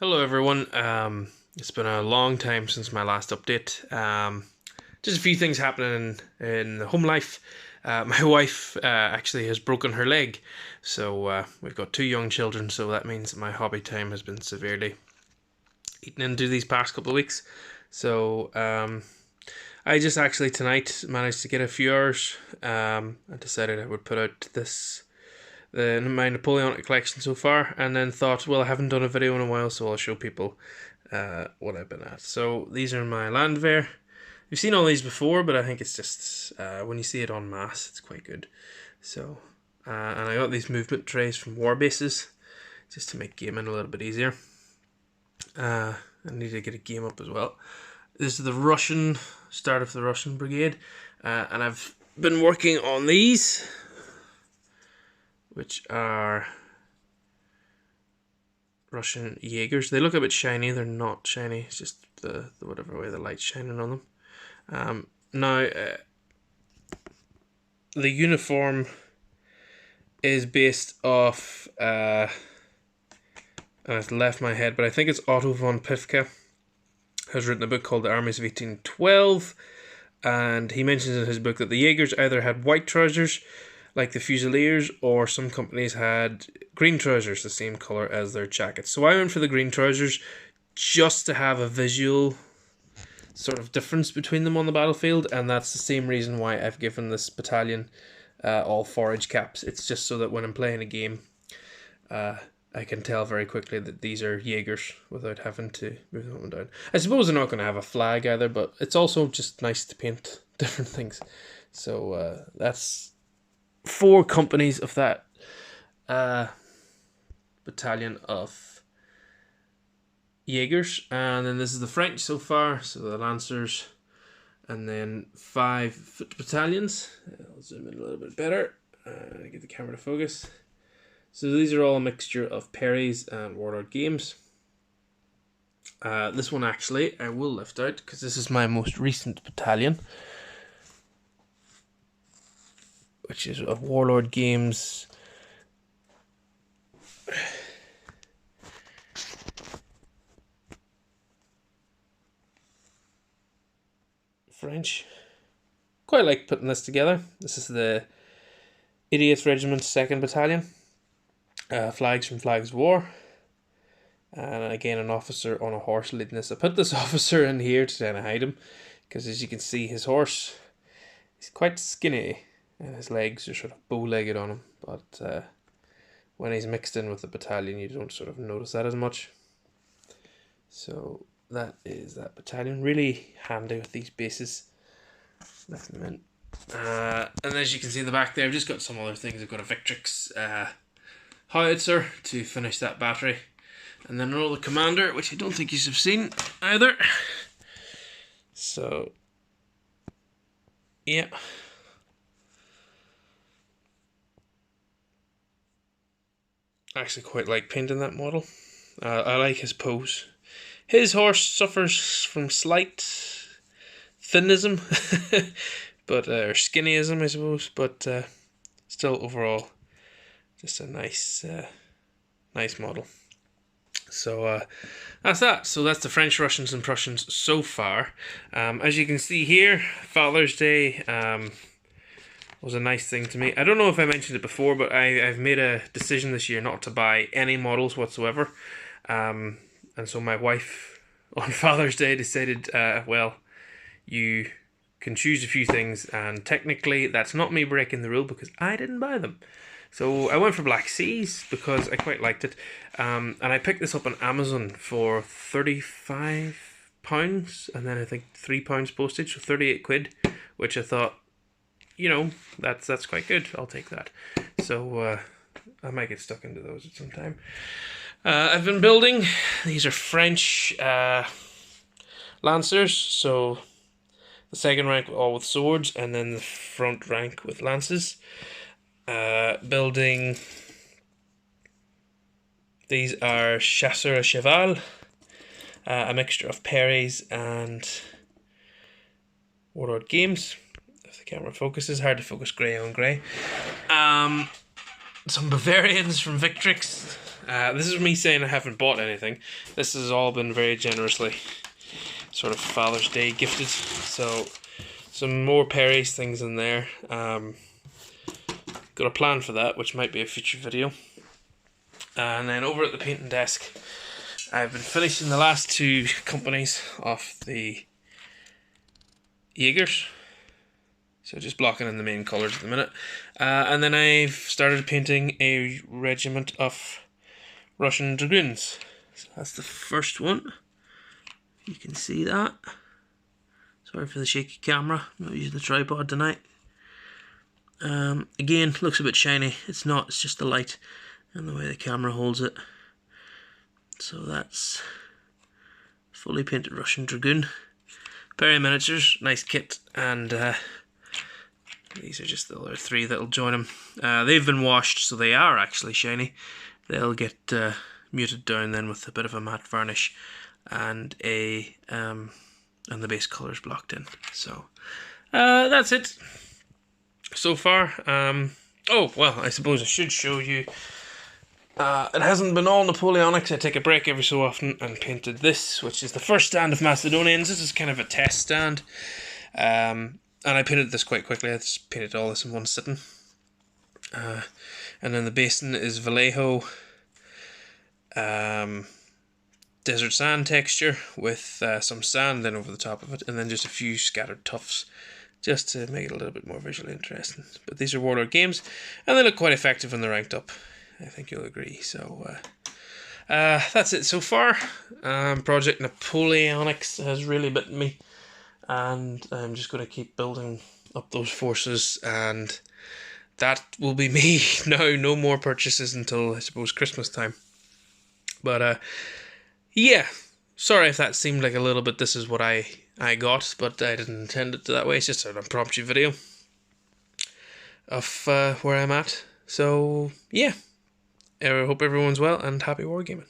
Hello everyone. It's been a long time since my last update. Just a few things happening in home life. My wife actually has broken her leg, so we've got two young children. So that means my hobby time has been severely eaten into these past couple of weeks. So I just actually tonight managed to get a few hours. I decided I would put out my Napoleonic collection so far, and then thought, well, I haven't done a video in a while, so I'll show people what I've been at. So these are my Landwehr. You've seen all these before, but I think it's just when you see it en masse, it's quite good. So, and I got these movement trays from Warbases just to make gaming a little bit easier. I need to get a game up as well. This is the Russian start of the Russian brigade, and I've been working on these, which are Russian Jaegers. They look a bit shiny. They're not shiny. It's just the whatever way the light's shining on them. Now, the uniform is based off, and it's left my head, but I think it's Otto von Pifke has written a book called The Armies of 1812, and he mentions in his book that the Jaegers either had white trousers, like the Fusiliers, or some companies had green trousers, the same colour as their jackets. So I went for the green trousers just to have a visual sort of difference between them on the battlefield, and that's the same reason why I've given this battalion all forage caps. It's just so that when I'm playing a game, I can tell very quickly that these are Jaegers without having to move them up and down. I suppose they're not going to have a flag either, but it's also just nice to paint different things. So that's 4 companies of that battalion of Jaegers, and then this is the French so far, so the Lancers, and then 5 foot battalions. I'll zoom in a little bit better, get the camera to focus. So these are all a mixture of Perry's and Warlord Games. This one actually I will lift out because this is my most recent battalion, which is a Warlord Games French. Quite like putting this together. This is the 80th Regiment 2nd Battalion. Flags from Flags of War. And again, an officer on a horse leading this. I put this officer in here to try to hide him, because as you can see, his horse is quite skinny and his legs are sort of bow-legged on him. But when he's mixed in with the battalion, you don't sort of notice that as much. So that is that battalion. Really handy with these bases. Left them in. And as you can see in the back there, I've just got some other things. I've got a Victrix howitzer to finish that battery, and then another commander, which I don't think you have seen either. So yeah, I actually quite like painting that model. I like his pose. His horse suffers from slight thinism, but or skinnyism, I suppose, but still overall just a nice model. So that's that. So that's the French, Russians and Prussians so far. As you can see here, Father's Day was a nice thing to me. I don't know if I mentioned it before, but I've made a decision this year not to buy any models whatsoever. And so my wife on Father's Day decided, well, you can choose a few things, and technically that's not me breaking the rule because I didn't buy them. So I went for Black Seas because I quite liked it, and I picked this up on Amazon for £35, and then I think £3 postage, so 38 quid, which I thought, you know, that's quite good. I'll take that. So I might get stuck into those at some time. I've been building. These are French Lancers, so the second rank all with swords, and then the front rank with lances. Building, these are Chasseur à Cheval, a mixture of Perry's and Warlord Games. If the camera focuses, hard to focus grey on grey. Some Bavarians from Victrix, This is me saying I haven't bought anything. This has all been very generously sort of Father's Day gifted. So some more Perry's things in there. Got a plan for that, which might be a future video. And then over at the painting desk, I've been finishing the last two companies off the Jaegers. So just blocking in the main colours at the minute. And then I've started painting a regiment of Russian Dragoons. So that's the first one. You can see that. Sorry for the shaky camera. I'm not using the tripod tonight. Again, looks a bit shiny. It's not, it's just the light and the way the camera holds it. So that's fully painted Russian Dragoon. Perry Miniatures, nice kit, and these are just the other three that'll join them. They've been washed, so they are actually shiny. They'll get muted down then with a bit of a matte varnish and a and the base colours blocked in. So that's it so far. Oh well, I suppose I should show you. It hasn't been all Napoleonics. I take a break every so often and painted this, which is the first stand of Macedonians. This is kind of a test stand. And I painted this quite quickly. I just painted all this in one sitting. And then the basin is Vallejo desert sand texture with some sand then over the top of it, and then just a few scattered tufts just to make it a little bit more visually interesting. But these are Warlord games, and they look quite effective when they're ranked up. I think you'll agree. So that's it so far. Project Napoleonics has really bitten me, and I'm just going to keep building up those forces, and that will be me now. No more purchases until, I suppose, Christmas time. But yeah, sorry if that seemed like a little bit this is what I got, but I didn't intend it that way. It's just an impromptu video of where I'm at. So yeah, I hope everyone's well and happy wargaming.